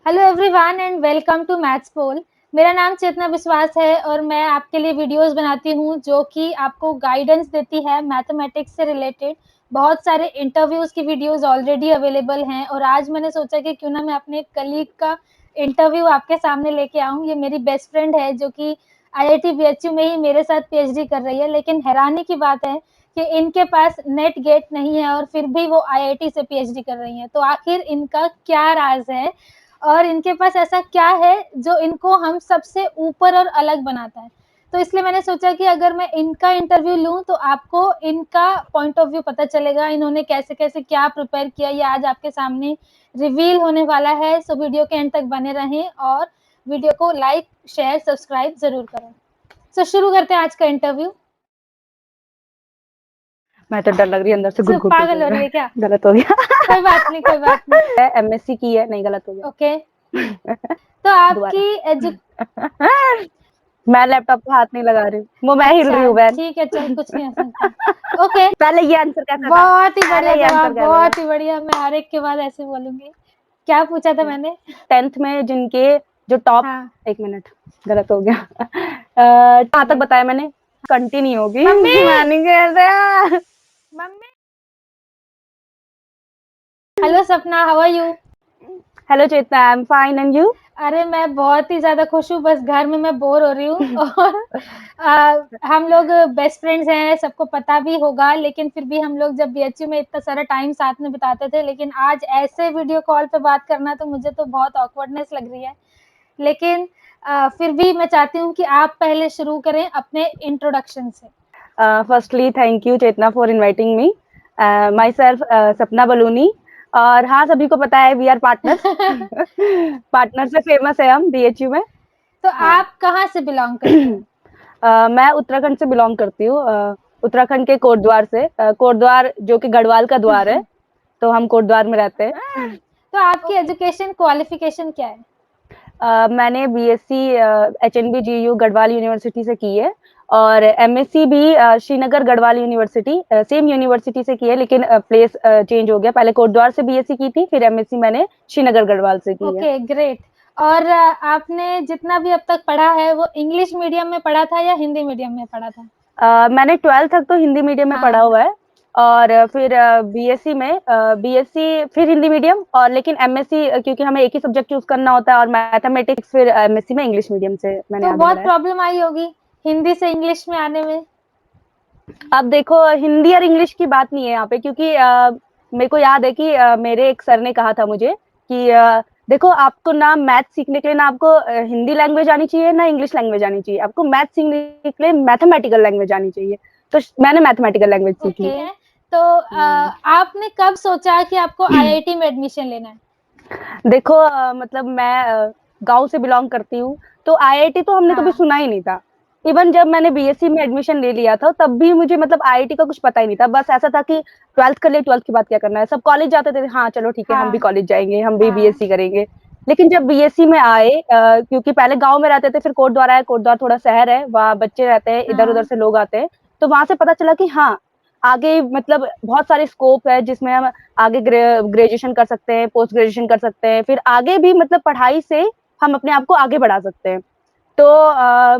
Hello everyone and welcome to maths pole. मेरा नाम चेतना विश्वास है और मैं आपके लिए वीडियोस बनाती हूँ जो कि आपको गाइडेंस देती है मैथमेटिक्स से रिलेटेड। बहुत सारे इंटरव्यूज़ की वीडियोस ऑलरेडी अवेलेबल हैं और आज मैंने सोचा कि क्यों ना मैं अपने कलीग का इंटरव्यू आपके सामने लेके आऊँ। ये मेरी बेस्ट फ्रेंड है जो कि आईआईटी बीएचयू में ही मेरे साथ पीएचडी कर रही है, लेकिन हैरानी की बात है कि इनके पास नेट गेट नहीं है और फिर भी वो आईआईटी से पीएचडी कर रही हैं। तो आखिर इनका क्या राज है और इनके पास ऐसा क्या है जो इनको हम सबसे ऊपर और अलग बनाता है। तो इसलिए मैंने सोचा कि अगर मैं इनका इंटरव्यू लूं तो आपको इनका पॉइंट ऑफ व्यू पता चलेगा, इन्होंने कैसे कैसे क्या प्रिपेयर किया, ये आज आपके सामने रिवील होने वाला है। सो वीडियो के एंड तक बने रहें और वीडियो को लाइक शेयर सब्सक्राइब जरूर करें। सो शुरू करते हैं आज का इंटरव्यू। मैं तो डर लग रही है अंदर से सो गुट-गुट पागल हो हो रहा रही है। है क्या? गलत हो गया। कोई बात नहीं, कोई बात नहीं। एमएससी की है, नहीं गलत हो गया। ओके, तो दोबारा। आपकी एजु मैं लैपटॉप पे हाथ नहीं लगा रही हूँ। वो मैं हिल रही अच्छा, हूँ बहन। ठीक है, चल कुछ नहीं हो सकता। ओके, पहले ये आंसर कैसा था? बहुत ही बढ़िया पहले ये आंसर जवाब, कैसा था? बहुत ही बढ़िया। मैं हर एक के बाद ऐसे बोलूँगी। क्या पूछा था मैंने? 10th में जिनके जो टॉप हाँ, 1 मिनट गलत हो गया। कहाँ तक ओके। बताया मैंने? कंटिन्यू होगी। मम्मी! मैं नहीं कह रहा। Mummy! Hello Sapna, how are you? Hello Chetna, I am fine and you? अरे मैं बहुत ही ज़्यादा खुश हूँ, बस घर में मैं बोर हो रही हूँ और हम लोग बेस्ट फ्रेंड्स हैं, सबको पता भी होगा, लेकिन फिर भी हम लोग जब बीएचयू में इतना सारा टाइम साथ में बिताते थे, लेकिन आज ऐसे वीडियो कॉल पे बात करना तो मुझे तो बहुत ऑकवर्डनेस लग रही है। लेकिन फिर भी मैं चाहती हूँ कि आप पहले शुरू करें अपने इंट्रोडक्शन से। Firstly thank you Chetna for inviting me. Myself Sapna Baluni. और हाँ, सभी को पता है वी आर पार्टनर्स। पार्टनर से फेमस है हम बीएचयू में। तो हाँ। आप कहाँ से बिलोंग करते हैं? मैं उत्तराखंड से बिलोंग करती हूँ। उत्तराखंड के कोटद्वार से। कोटद्वार जो कि गढ़वाल का द्वार है, तो हम कोटद्वार में रहते हैं। तो आपकी एजुकेशन क्वालिफिकेशन क्या है? मैंने बीएससी एचएनबी जीयू गढ़वाल यूनिवर्सिटी से की है और एमएससी भी Srinagar Garhwal university same university से की है, लेकिन प्लेस चेंज हो गया। पहले कोटद्वार से बीएससी की थी, फिर एमएससी मैंने श्रीनगर गढ़वाल से की है। Okay, great. और आपने जितना भी अब तक पढ़ा है वो इंग्लिश मीडियम में पढ़ा था या हिंदी मीडियम में पढ़ा था? मैंने 12th तक तो हिंदी मीडियम में पढ़ा हाँ, हुआ है और फिर बीएससी में बीएससी फिर हिंदी मीडियम, और लेकिन एमएससी क्योंकि हमें एक ही सब्जेक्ट चूज करना होता है और मैथमेटिक्स, फिर एमएससी में इंग्लिश मीडियम से मैंने तो आगे बहुत बढ़ा है। प्रॉब्लम आई होगी हिंदी से इंग्लिश में आने में। अब देखो, हिंदी और इंग्लिश की बात नहीं है यहाँ पे, क्योंकि मेरे को याद है कि मेरे एक सर ने कहा था मुझे कि देखो, आपको ना मैथ सीखने के लिए ना आपको हिंदी लैंग्वेज आनी चाहिए ना इंग्लिश लैंग्वेज आनी चाहिए, आपको मैथ सीखने के लिए मैथमेटिकल लैंग्वेज आनी चाहिए। तो मैंने मैथमेटिकल लैंग्वेज सीखी। ओके, तो आपने कब सोचा कि आपको आईआईटी में एडमिशन लेना है? देखो, मतलब मैं गांव से बिलोंग करती हूँ, तो आईआईटी तो हमने कभी हाँ, सुना ही नहीं था। इवन जब मैंने बीएससी में एडमिशन ले लिया था तब भी मुझे मतलब आईआईटी का कुछ पता ही नहीं था। बस ऐसा था कि 12th कर लिए, 12th के बाद क्या करना है। सब कॉलेज जाते थे, हाँ चलो ठीक है, हम भी हाँ, कॉलेज जाएंगे, हम भी हाँ, बीएससी करेंगे। लेकिन जब बीएससी में आए, क्योंकि पहले गांव में रहते थे, फिर कोटद्वार आए। कोटद्वार थोड़ा शहर है, वहाँ बच्चे रहते हैं, इधर उधर हाँ, से लोग आते हैं। तो वहां से पता चला कि हाँ, आगे मतलब बहुत सारे स्कोप है जिसमें हम आगे ग्रेजुएशन कर सकते हैं, पोस्ट ग्रेजुएशन कर सकते हैं, फिर आगे भी मतलब पढ़ाई से हम अपने आप को आगे बढ़ा सकते हैं। तो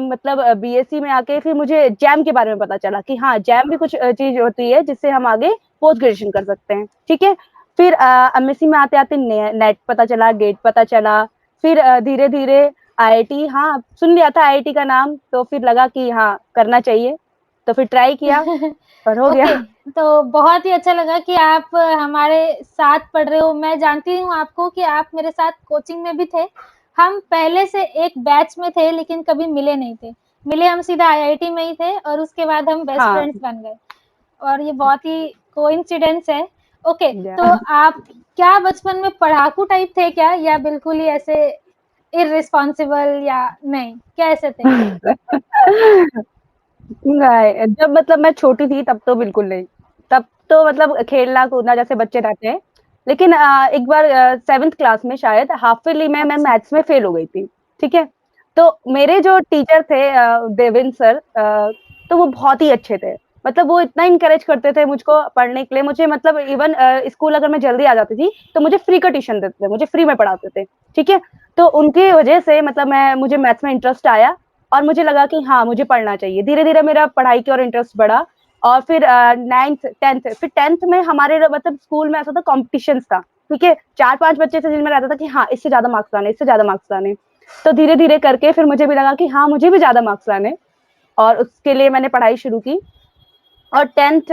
मतलब बीएससी में आके फिर मुझे जैम के बारे में पता चला कि हाँ, जैम भी कुछ चीज होती है जिससे हम आगे पोस्ट ग्रेजुएशन कर सकते हैं। ठीक है। फिर एमएससी में आते आते नेट पता चला, गेट पता चला। फिर धीरे धीरे आईआईटी, हाँ सुन लिया था आईआईटी का नाम, तो फिर लगा कि हाँ करना चाहिए, तो फिर ट्राई किया और हो गया। ओके, तो बहुत ही अच्छा लगा कि आप हमारे साथ पढ़ रहे हो। मैं जानती हूँ आपको कि आप मेरे साथ कोचिंग में भी थे। हम पहले से एक बैच में थे लेकिन कभी मिले नहीं थे। मिले हम सीधा आईआईटी में ही थे और उसके बाद हम बेस्ट हाँ। फ्रेंड्स बन गए और ये बहुत ही कोइंसिडेंस है। ओके, तो या। आप क्या बचपन में पढ़ाकू टाइप थे क्या या बिल्कुल ही ऐसे इर्रेस्पॉन्सिबल या नहीं, कैसे थे? नहीं, जब मतलब मैं छोटी थी तब तो बिल्कुल नहीं। तब तो मतलब खेलना कूदना जैसे बच्चे रहते हैं। लेकिन एक बार 7th क्लास में शायद हाफ ईयरली में मैं अच्छा, मैथ्स में फेल हो गई थी। ठीक है। तो मेरे जो टीचर थे देवेंद्र सर, तो वो बहुत ही अच्छे थे। मतलब वो इतना इनकरेज करते थे मुझको पढ़ने के लिए, मुझे मतलब इवन स्कूल अगर मैं जल्दी आ जाती थी तो मुझे फ्री का ट्यूशन देते थे, मुझे फ्री में पढ़ाते थे, ठीक है। तो उनकी वजह से मतलब मुझे मैथ्स में इंटरेस्ट आया और मुझे लगा कि हाँ मुझे पढ़ना चाहिए। धीरे धीरे मेरा पढ़ाई की ओर इंटरेस्ट बढ़ा और फिर 9th 10th, फिर 10th में हमारे मतलब स्कूल में ऐसा था, कॉम्पिटिशन था, ठीक है। 4-5 बच्चे थे जिनमें रहता था कि हाँ इससे ज्यादा मार्क्स लाने, इससे ज्यादा मार्क्स लाने। तो धीरे धीरे करके फिर मुझे भी लगा कि हाँ मुझे भी ज्यादा मार्क्स लाने, और उसके लिए मैंने पढ़ाई शुरू की। और 10th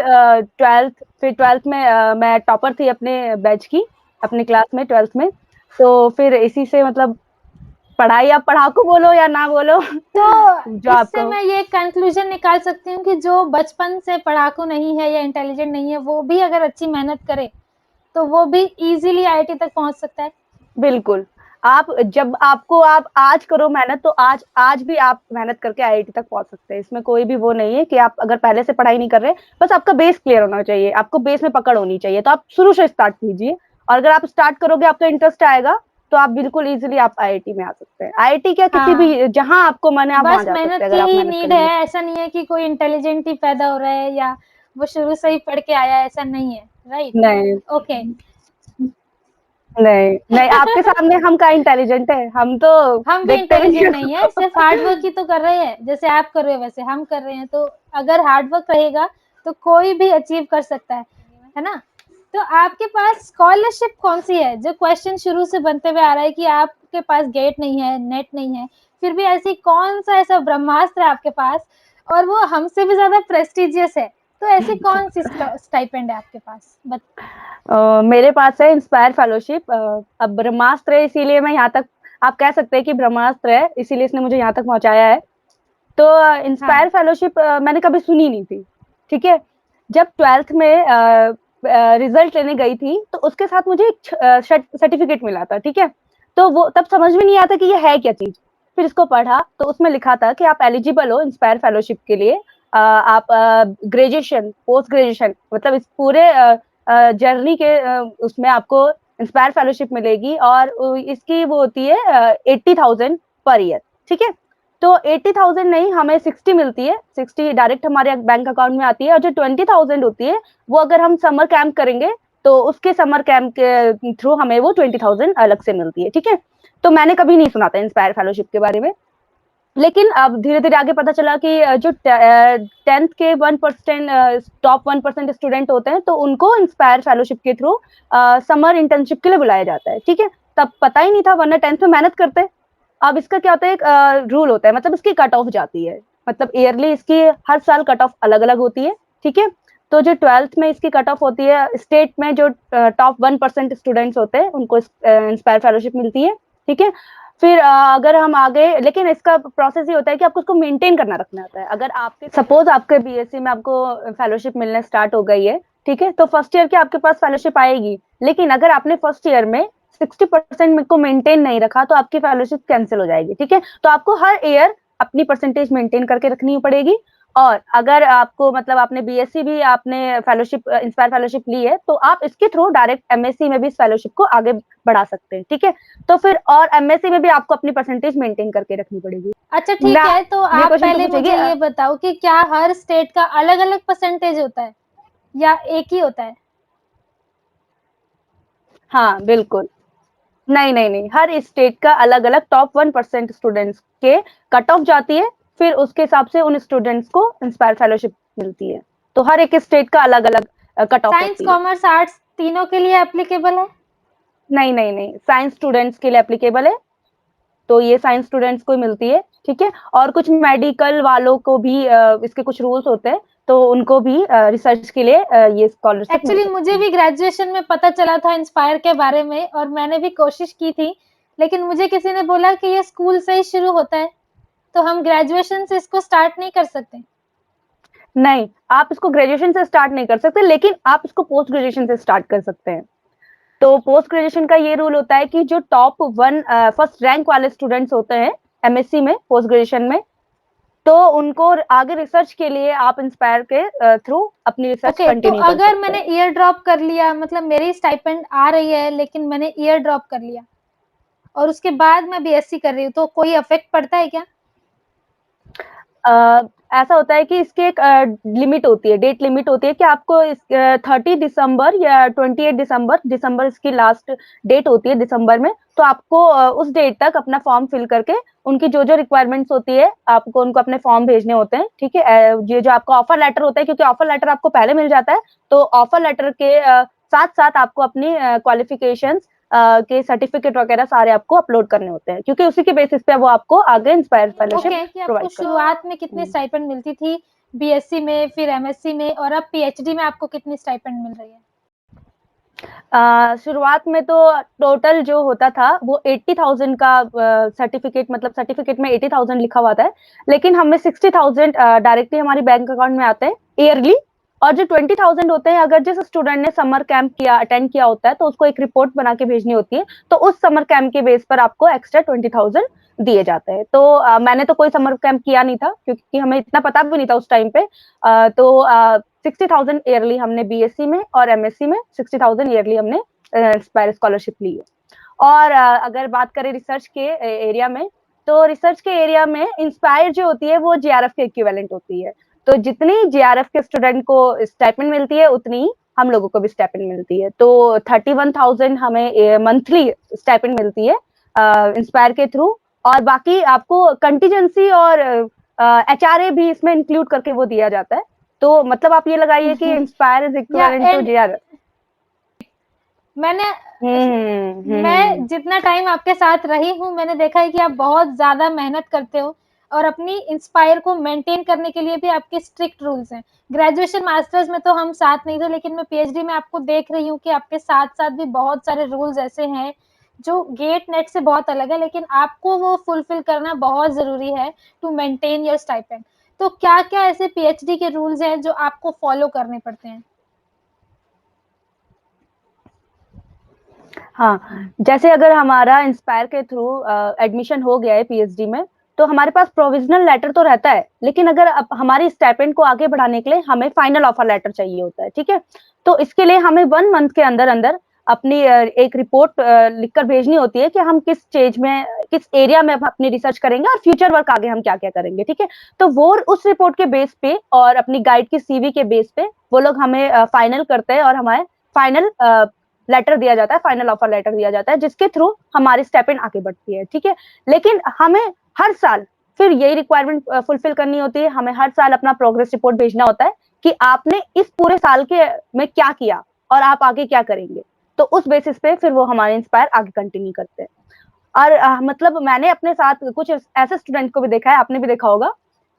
12th, फिर 12th में मैं टॉपर थी अपने बैच की, अपने क्लास में 12th में। तो फिर इसी से मतलब पढ़ाई, आप पढ़ाकू बोलो या ना बोलो जो तो इससे आपको। मैं ये कंक्लूजन निकाल सकती हूँ कि जो बचपन से पढ़ाकू नहीं है या इंटेलिजेंट नहीं है, वो भी अगर अच्छी मेहनत करे तो वो भी इजीली आईआईटी तक पहुंच सकता है। बिल्कुल। आप जब आपको आप आज करो मेहनत, तो आज आज भी आप मेहनत करके आईआईटी तक पहुंच सकते हैं। इसमें कोई भी वो नहीं है कि आप अगर पहले से पढ़ाई नहीं कर रहे, बस आपका बेस क्लियर होना चाहिए, आपको बेस में पकड़ होनी चाहिए। तो आप शुरू से स्टार्ट कीजिए, और अगर आप स्टार्ट करोगे, आपका इंटरेस्ट आएगा, तो आप बिल्कुल इजीली आप आईआईटी में आ सकते हैं। आईआईटी क्या, किसी हाँ, भी जहां आपको मन है आप बस वहां जा सकते मेहनत हैं की अगर आप ही मेहनत नीड है, करेंगे। ऐसा नहीं है कि कोई इंटेलिजेंट ही पैदा हो रहा है या वो शुरू से ही पढ़ के आया है, ऐसा नहीं है, राइट? नहीं, ओके। नहीं, नहीं, आपके सामने हम का इंटेलिजेंट है, हम तो हम भी देखते भी इंटेलिजेंट नहीं है, सिर्फ हार्ड नहीं। वर्क ही तो कर रहे हैं, जैसे आप कर रहे हो वैसे हम कर रहे हैं। तो अगर हार्ड वर्क रहेगा तो कोई भी अचीव कर सकता है ना? तो आपके पास स्कॉलरशिप कौन सी है? जो क्वेश्चन शुरू से बनते हुए आ रहा है कि आपके पास गेट नहीं है, नेट नहीं है, फिर भी ऐसी कौन सा ऐसा ब्रह्मास्त्र है आपके पास और वो हमसे भी ज्यादा प्रेस्टिजियस है? तो ऐसी कौन सी स्टाइपेंड है आपके पास? मेरे पास है इंस्पायर फेलोशिप। अब ब्रह्मास्त्र है इसीलिए मैं यहाँ तक, आप कह सकते हैं कि ब्रह्मास्त्र है इसीलिए इसने मुझे यहाँ तक पहुंचाया है। तो हाँ। इंस्पायर फेलोशिप मैंने कभी सुनी नहीं थी, ठीक है। जब 12th में रिजल्ट लेने गई थी, तो उसके साथ मुझे एक सर्टिफिकेट मिला था, ठीक है। तो वो तब समझ में नहीं आता कि ये है क्या चीज। फिर इसको पढ़ा तो उसमें लिखा था कि आप एलिजिबल हो इंस्पायर फेलोशिप के लिए। आप ग्रेजुएशन, पोस्ट ग्रेजुएशन, मतलब इस पूरे जर्नी के उसमें आपको इंस्पायर फेलोशिप मिलेगी, और इसकी वो होती है 80,000 पर ईयर, ठीक है। तो 80,000 नहीं, हमें 60 मिलती है, 60 डायरेक्ट हमारे बैंक अकाउंट में आती है। और जो 20,000 होती है, वो अगर हम समर कैंप करेंगे तो उसके समर कैंप के थ्रू हमें वो 20,000 अलग से मिलती है, ठीक है। तो मैंने कभी नहीं सुना था इंस्पायर फेलोशिप के बारे में। लेकिन अब धीरे धीरे आगे पता चला कि जो 10th के 1%, टॉप 1% स्टूडेंट होते हैं, तो उनको इंस्पायर फेलोशिप के थ्रू समर इंटर्नशिप के लिए बुलाया जाता है, ठीक है। तब पता ही नहीं था, वरना 10th में मेहनत करते। अब इसका क्या होता है, एक रूल होता है, मतलब इसकी कट ऑफ जाती है, मतलब ईयरली इसकी हर साल कट ऑफ अलग अलग होती है, ठीक है। तो जो 12th में इसकी कट ऑफ होती है, स्टेट में जो टॉप 1% स्टूडेंट्स होते हैं उनको इंस्पायर फेलोशिप मिलती है, ठीक है। फिर अगर हम आगे, लेकिन इसका प्रोसेस ये होता है कि आपको उसको मेंटेन करना रखना होता है। अगर आपके सपोज आपके बीएससी में आपको फेलोशिप मिलने स्टार्ट हो गई है, ठीक है, तो फर्स्ट ईयर के आपके पास फेलोशिप आएगी। लेकिन अगर आपने फर्स्ट ईयर में 60% को मेंटेन नहीं रखा, तो आपकी फेलोशिप कैंसिल हो जाएगी, ठीक है। तो आपको हर ईयर अपनी परसेंटेज मेंटेन करके रखनी पड़ेगी। और अगर आपको मतलब आपने बीएससी भी आपने फेलोशिप, इंस्पायर फेलोशिप ली है, तो आप इसके थ्रू डायरेक्ट एमएससी में भी इस फेलोशिप को आगे बढ़ा सकते हैं, ठीक है। तो फिर और एमएससी में भी आपको अपनी परसेंटेज मेंटेन करके रखनी पड़ेगी। अच्छा ठीक ना, है, तो ये आप क्वेश्चन तो पहले पूछेगी। मुझे ये बताओ कि क्या हर स्टेट का अलग-अलग परसेंटेज होता है या एक ही होता है? हाँ बिल्कुल। नहीं, नहीं, नहीं, हर स्टेट का अलग अलग टॉप 1% स्टूडेंट्स के कट ऑफ जाती है। फिर उसके हिसाब से उन स्टूडेंट्स को इंस्पायर फेलोशिप मिलती है। तो हर एक स्टेट का अलग अलग कट ऑफ साइंस, होती है। कॉमर्स, आर्ट्स तीनों के लिए एप्लीकेबल है? नहीं, नहीं, नहीं, साइंस स्टूडेंट्स के लिए एप्लीकेबल है। तो ये साइंस स्टूडेंट्स को मिलती है, ठीक है। और कुछ मेडिकल वालों को भी इसके कुछ रूल्स होते हैं, तो उनको भी रिसर्च के लिए ये स्कॉलरशिप मिल एक्चुअली सकती मुझे है। भी ग्रेजुएशन में पता चला था इंस्पायर के बारे में और मैंने भी कोशिश की थी, लेकिन मुझे किसी ने बोला कि ये स्कूल से ही शुरू होता है, तो हम ग्रेजुएशन से इसको स्टार्ट नहीं कर सकते। नहीं, आप इसको ग्रेजुएशन से स्टार्ट नहीं कर सकते, लेकिन आप इसको पोस्ट ग्रेजुएशन से स्टार्ट कर सकते हैं। तो पोस्ट ग्रेजुएशन का ये रूल होता है कि जो टॉप 1 फर्स्ट रैंक वाले स्टूडेंट्स होते हैं एमएससी में, पोस्ट ग्रेजुएशन में, तो उनको आगे रिसर्च के लिए आप इंस्पायर के थ्रू अपनी रिसर्च ओके, तो कंटिन्यू कर अगर सकते मैंने हैं। ईयर ड्रॉप कर लिया, मतलब मेरी स्टाइपेंड आ रही है लेकिन मैंने ईयर ड्रॉप कर लिया और उसके बाद मैं बीएससी कर रही हूँ, तो कोई इफेक्ट पड़ता है क्या? ऐसा होता है कि इसकी एक लिमिट होती है, डेट लिमिट होती है कि आपको इस 30 दिसंबर या 28 दिसंबर, दिसंबर इसकी लास्ट डेट होती है दिसंबर में, तो आपको उस डेट तक अपना फॉर्म फिल करके उनकी जो जो रिक्वायरमेंट्स होती है आपको उनको अपने फॉर्म भेजने होते हैं, ठीक है। ये जो आपका ऑफर लेटर होता है, क्योंकि ऑफर लेटर आपको पहले मिल जाता है, तो ऑफर लेटर के साथ साथ आपको अपनी क्वालिफिकेशंस के सर्टिफिकेट वगैरह सारे आपको अपलोड करने होते हैं, क्योंकि उसी के बेसिस पे वो आपको आगे इंस्पायर फेलोशिप ओके, कि आपको प्रोवाइड करते शुरुआत में कितनी हैं। स्टाइपेंड मिलती थी बीएससी में, फिर एमएससी में, और अब पीएचडी में आपको कितनी स्टाइपेंड मिल रही है? शुरुआत में तो टोटल जो होता था वो 80,000 का सर्टिफिकेट, मतलब सर्टिफिकेट में 80,000 लिखा हुआ था, लेकिन हमें 60,000 डायरेक्टली हमारी बैंक अकाउंट में आते हैं ईयरली। और जो 20,000 होते हैं, अगर जिस स्टूडेंट ने समर कैंप किया अटेंड किया होता है तो उसको एक रिपोर्ट बना के भेजनी होती है, तो उस समर कैंप के बेस पर आपको एक्स्ट्रा 20,000 दिए जाते हैं। तो मैंने तो कोई समर कैंप किया नहीं था, क्योंकि हमें इतना पता भी नहीं था उस टाइम पे। तो 60,000 ईयरली हमने बीएससी में और एमएससी में 60,000 ईयरली हमने इंस्पायर स्कॉलरशिप ली है। और अगर बात करें रिसर्च के एरिया में, तो रिसर्च के एरिया में इंस्पायर जो होती है वो जेआरएफ के इक्विवेलेंट होती है। तो जितनी जेआरएफ के स्टूडेंट को स्टाइपेंड मिलती है उतनी हम लोगों को भी स्टाइपेंड मिलती है। तो 31,000 हमें मंथली स्टाइपेंड मिलती है इंस्पायर के थ्रू, और बाकी आपको कंटीजेंसी और एचआरए भी इसमें इंक्लूड करके वो दिया जाता है। तो मतलब आप ये लगाइए कि INSPIRE is equivalent to JRF. मैंने हम्म। मैं जितना टाइम आपके साथ रही हूँ, मैंने देखा है कि आप बहुत ज़्यादा मेहनत करते हो, और अपनी इंस्पायर को मेंटेन करने के लिए भी आपके स्ट्रिक्ट रूल्स हैं। ग्रेजुएशन मास्टर्स में तो हम साथ नहीं थे, लेकिन मैं पीएचडी में आपको देख रही हूँ कि आपके साथ-साथ भी बहुत सारे रूल्स ऐसे हैं, जो गेट नेट से बहुत अलग है, लेकिन आपको वो फुलफिल करना बहुत ज़रूरी है टू मेंटेन योर स्टाइपेंड। तो क्या-क्या ऐसे पीएचडी के रूल्स हैं, जो आपको फॉलो करने पड़ते हैं? हाँ, जैसे अगर हमारा इंस्पायर के थ्रू एडमिशन हो गया है पीएचडी में, तो हमारे पास प्रोविजनल लेटर तो रहता है, लेकिन अगर अब हमारी स्टाइपेंड को आगे बढ़ाने के लिए हमें फाइनल ऑफर लेटर चाहिए होता है, ठीक है। तो इसके लिए हमें 1 मंथ के अंदर अंदर अपनी एक रिपोर्ट लिखकर भेजनी होती है कि हम किस स्टेज में, किस एरिया में अपनी रिसर्च करेंगे और फ्यूचर वर्क आगे हम क्या क्या करेंगे, ठीक है। तो वो उस रिपोर्ट के बेस पे और अपनी गाइड की सीवी के बेस पे वो लोग हमें फाइनल करते हैं और हमारे फाइनल लेटर दिया जाता है, फाइनल ऑफर लेटर दिया जाता है, जिसके थ्रू हमारी स्टेपिंग आगे बढ़ती है, ठीक है। लेकिन हमें हर साल फिर यही रिक्वायरमेंट फुलफिल करनी होती है, हमें हर साल अपना प्रोग्रेस रिपोर्ट भेजना होता है कि आपने इस पूरे साल के में क्या किया और आप आगे क्या करेंगे। तो उस बेसिस पे फिर वो हमारे इंस्पायर आगे कंटिन्यू करते हैं। और मतलब मैंने अपने साथ कुछ ऐसे स्टूडेंट को भी देखा है, आपने भी देखा होगा,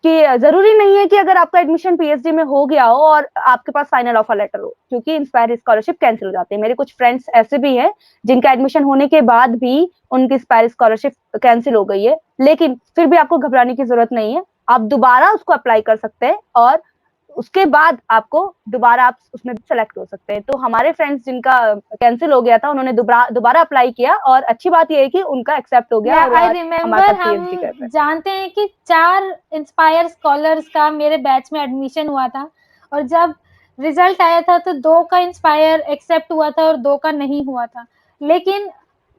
कि जरूरी नहीं है कि अगर आपका एडमिशन पीएचडी में हो गया हो और आपके पास फाइनल ऑफर लेटर हो, क्योंकि इंस्पायर स्कॉलरशिप कैंसिल हो जाती है। मेरे कुछ फ्रेंड्स ऐसे भी हैं जिनका एडमिशन होने के बाद भी उनकी इंस्पायर स्कॉलरशिप कैंसिल हो गई है, लेकिन फिर भी आपको घबराने की जरूरत नहीं है, आप दोबारा उसको अप्लाई कर सकते हैं और उसके बाद आपको दोबारा आप उसमें सेलेक्ट हो सकते हैं। तो हमारे फ्रेंड्स जिनका कैंसिल हो गया था, उन्होंने दोबारा अप्लाई किया और अच्छी बात यह है कि उनका एक्सेप्ट हो गया और आई आज हमारे रिमेम्बर, साथ पीएचडी कर रहे हम जानते हैं कि 4 इंस्पायर स्कॉलर्स का मेरे बैच में एडमिशन हुआ था, और जब रिजल्ट आया था तो 2 का इंस्पायर एक्सेप्ट हुआ था और 2 का नहीं हुआ था। लेकिन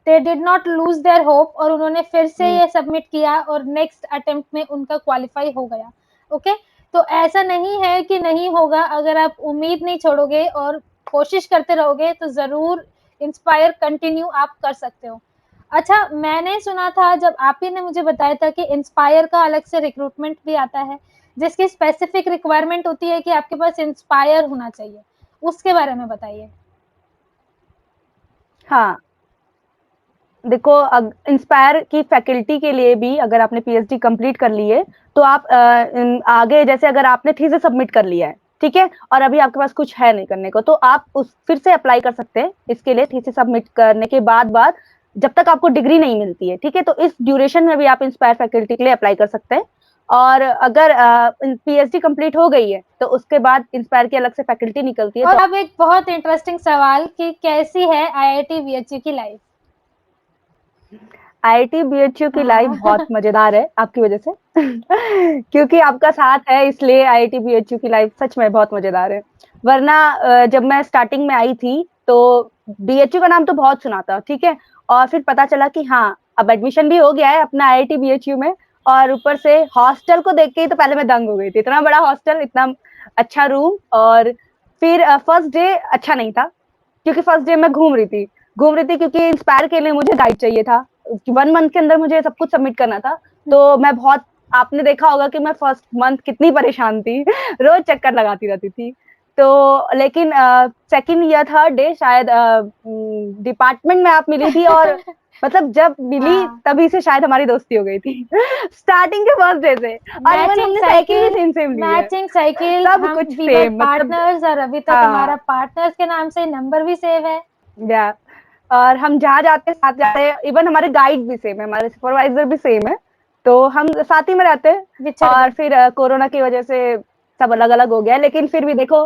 they did not lose their hope, और उन्होंने फिर से हैं। ये सबमिट किया और नेक्स्ट अटेम्प्ट में उनका क्वालीफाई हो गया। ओके? तो ऐसा नहीं है कि नहीं होगा, अगर आप उम्मीद नहीं छोड़ोगे और कोशिश करते रहोगे तो ज़रूर इंस्पायर कंटिन्यू आप कर सकते हो। अच्छा, मैंने सुना था, जब आप ही ने मुझे बताया था कि इंस्पायर का अलग से रिक्रूटमेंट भी आता है, जिसकी स्पेसिफिक रिक्वायरमेंट होती है कि आपके पास इंस्पायर होना चाहिए। उसके बारे में बताइए। हाँ, देखो इंस्पायर की फैकल्टी के लिए भी अगर आपने पीएचडी कंप्लीट कर ली है, तो आप आगे जैसे अगर आपने थीसिस सबमिट कर लिया है, ठीक है, और अभी आपके पास कुछ है नहीं करने को, तो आप उस फिर से अप्लाई कर सकते हैं इसके लिए। थीसिस सबमिट करने के बाद जब तक आपको डिग्री नहीं मिलती है, ठीक है, तो इस ड्यूरेशन में भी आप इंस्पायर फैकल्टी के लिए अप्लाई कर सकते हैं। और अगर पीएचडी कंप्लीट हो गई है तो उसके बाद इंस्पायर की अलग से फैकल्टी निकलती है। और तो अब एक बहुत इंटरेस्टिंग सवाल कि कैसी है आईआईटी बीएचयू की लाइफ? आईआईटी बीएचयू की लाइफ बहुत हाँ। मजेदार है आपकी वजह से क्योंकि आपका साथ है, इसलिए आईआईटी बीएचयू की लाइफ सच में बहुत मजेदार है। वरना जब मैं स्टार्टिंग में आई थी तो बीएचयू का नाम तो बहुत सुना था, ठीक है, और फिर पता चला कि हाँ अब एडमिशन भी हो गया है अपना आईआईटी बीएचयू में, और ऊपर से हॉस्टल को देख के ही तो पहले मैं दंग हो गई थी। इतना बड़ा हॉस्टल, इतना अच्छा रूम। और फिर फर्स्ट डे अच्छा नहीं था, क्योंकि फर्स्ट डे मैं घूम रही थी क्योंकि इंस्पायर के लिए मुझे गाइड चाहिए था। 1 मंथ के अंदर मुझे सब कुछ सबमिट करना था। तो मैं बहुत, आपने देखा होगा कि मैं फर्स्ट मंथ कितनी परेशान थी, रोज चक्कर लगाती रहती थी। तो लेकिन सेकंड या थर्ड डे शायद डिपार्टमेंट में आप मिली थी, और मतलब जब मिली हाँ, तभी से शायद हमारी दोस्ती हो गई थी। स्टार्टिंग के फर्स्ट डे से। और इवन हमने साइकिल भी सेम ली है, मैचिंग साइकिल, सब हम कुछ वी वर सेम मतलब। पार्टनर्स और अभी तक हमारा हाँ, पार्टनर्स के नाम से नंबर भी सेव है। या और हम जहाँ जाते हैं साथ जाते हैं, इवन हमारे गाइड भी सेम है, हमारे सुपरवाइजर भी सेम है, तो हम साथ ही में रहते हैं। बिछड़ और गए, फिर कोरोना की वजह से सब अलग अलग हो गया, लेकिन फिर भी देखो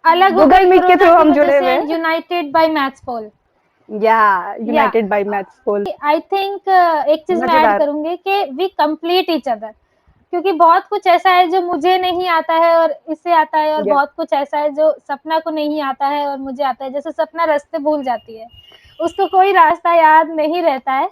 अलग हो गए गूगल मीट के कोरोना थ्रू की हम वजह जुड़े से, हुए and united by Maths Pole. हैं। या या united by Maths Pole. I think एक चीज मैं ऐड मजेदार। करूंगी कि वी कंप्लीट ईच अदर, क्योंकि बहुत कुछ ऐसा है जो मुझे नहीं आता है और इससे आता है, और या बहुत कुछ ऐसा है जो सपना को नहीं आता है और मुझे आता है। जैसे सपना रास्ते भूल जाती है, उसको कोई रास्ता याद नहीं रहता है।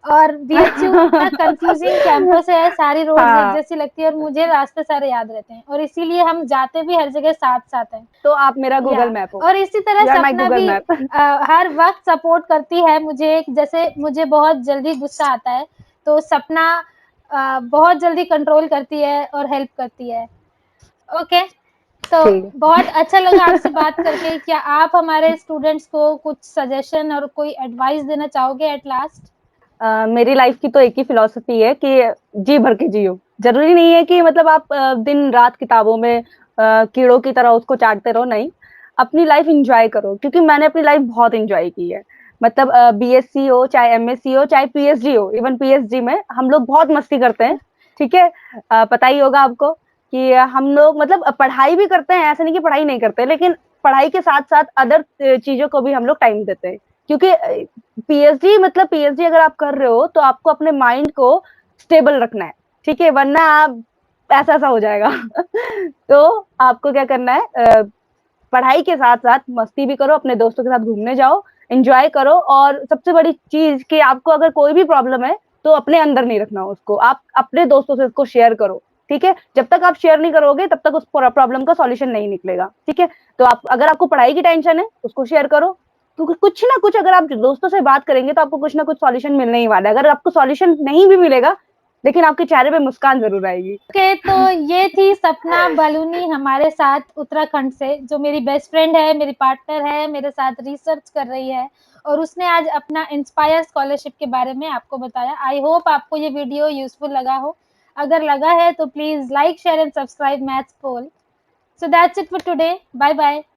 और बीएचयू इतना कंफ्यूजिंग कैंपस है, सारी रोड्स एक हाँ, जैसी लगती है और मुझे रास्ते सारे याद रहते हैं, और इसीलिए हम जाते भी हर जगह साथ-साथ हैं। तो आप मेरा या गूगल मैप हो। और इसी तरह यू आर माई सपना गूगल भी मैप। हर वक़्त सपोर्ट करती है मुझे। जैसे मुझे बहुत जल्दी गुस्सा आता है, तो सपना बहुत जल्दी कंट्रोल करती है और हेल्प करती है। ओके, तो ठीक बहुत अच्छा लगा आपसे है। बात करके। क्या आप हमारे स्टूडेंट्स को कुछ सजेशन और कोई एडवाइस देना चाहोगे एट लास्ट? मेरी लाइफ की तो एक ही फिलॉसफी है कि जी भर के जियो। जरूरी नहीं है कि मतलब आप दिन रात किताबों में कीड़ों की तरह उसको चाटते रहो, नहीं। अपनी लाइफ एंजॉय करो, क्योंकि मैंने अपनी लाइफ बहुत एंजॉय की है। मतलब बीएससी हो, चाहे एमएससी हो, चाहे पीएचडी हो। इवन पीएचडी में हम लोग बहुत मस्ती करते हैं, ठीक है। पता ही होगा आपको कि हम लोग मतलब पढ़ाई भी करते हैं, ऐसा नहीं कि पढ़ाई नहीं करते, लेकिन पढ़ाई के साथ साथ अदर चीजों को भी हम लोग टाइम देते हैं। क्योंकि पीएचडी मतलब पीएचडी अगर आप कर रहे हो तो आपको अपने माइंड को स्टेबल रखना है, ठीक है, वरना आप ऐसा ऐसा हो जाएगा। तो आपको क्या करना है, पढ़ाई के साथ साथ मस्ती भी करो, अपने दोस्तों के साथ घूमने जाओ, एंजॉय करो। और सबसे बड़ी चीज कि आपको अगर कोई भी प्रॉब्लम है तो अपने अंदर नहीं रखना, उसको आप अपने दोस्तों से उसको शेयर करो, ठीक है। जब तक आप शेयर नहीं करोगे तब तक उस प्रॉब्लम का सॉल्यूशन नहीं निकलेगा, ठीक है। तो आप अगर आपको पढ़ाई की टेंशन है उसको शेयर करो, तो कुछ ना कुछ अगर आप दोस्तों से बात करेंगे तो आपको कुछ ना कुछ सॉल्यूशन मिलने ही वाला है। अगर आपको सॉल्यूशन नहीं भी मिलेगा, लेकिन आपके चेहरे पे मुस्कान जरूर आएगी। ओके, तो ये थी सपना बलूनी हमारे साथ उत्तराखंड से, जो मेरी बेस्ट फ्रेंड है, मेरी पार्टनर है, मेरे साथ रिसर्च कर रही है, और उसने आज अपना इंस्पायर स्कॉलरशिप के बारे में आपको बताया। आई होप आपको ये वीडियो यूजफुल लगा हो। अगर लगा है तो please like, share and subscribe Maths Pole. So that's it for today. Bye bye.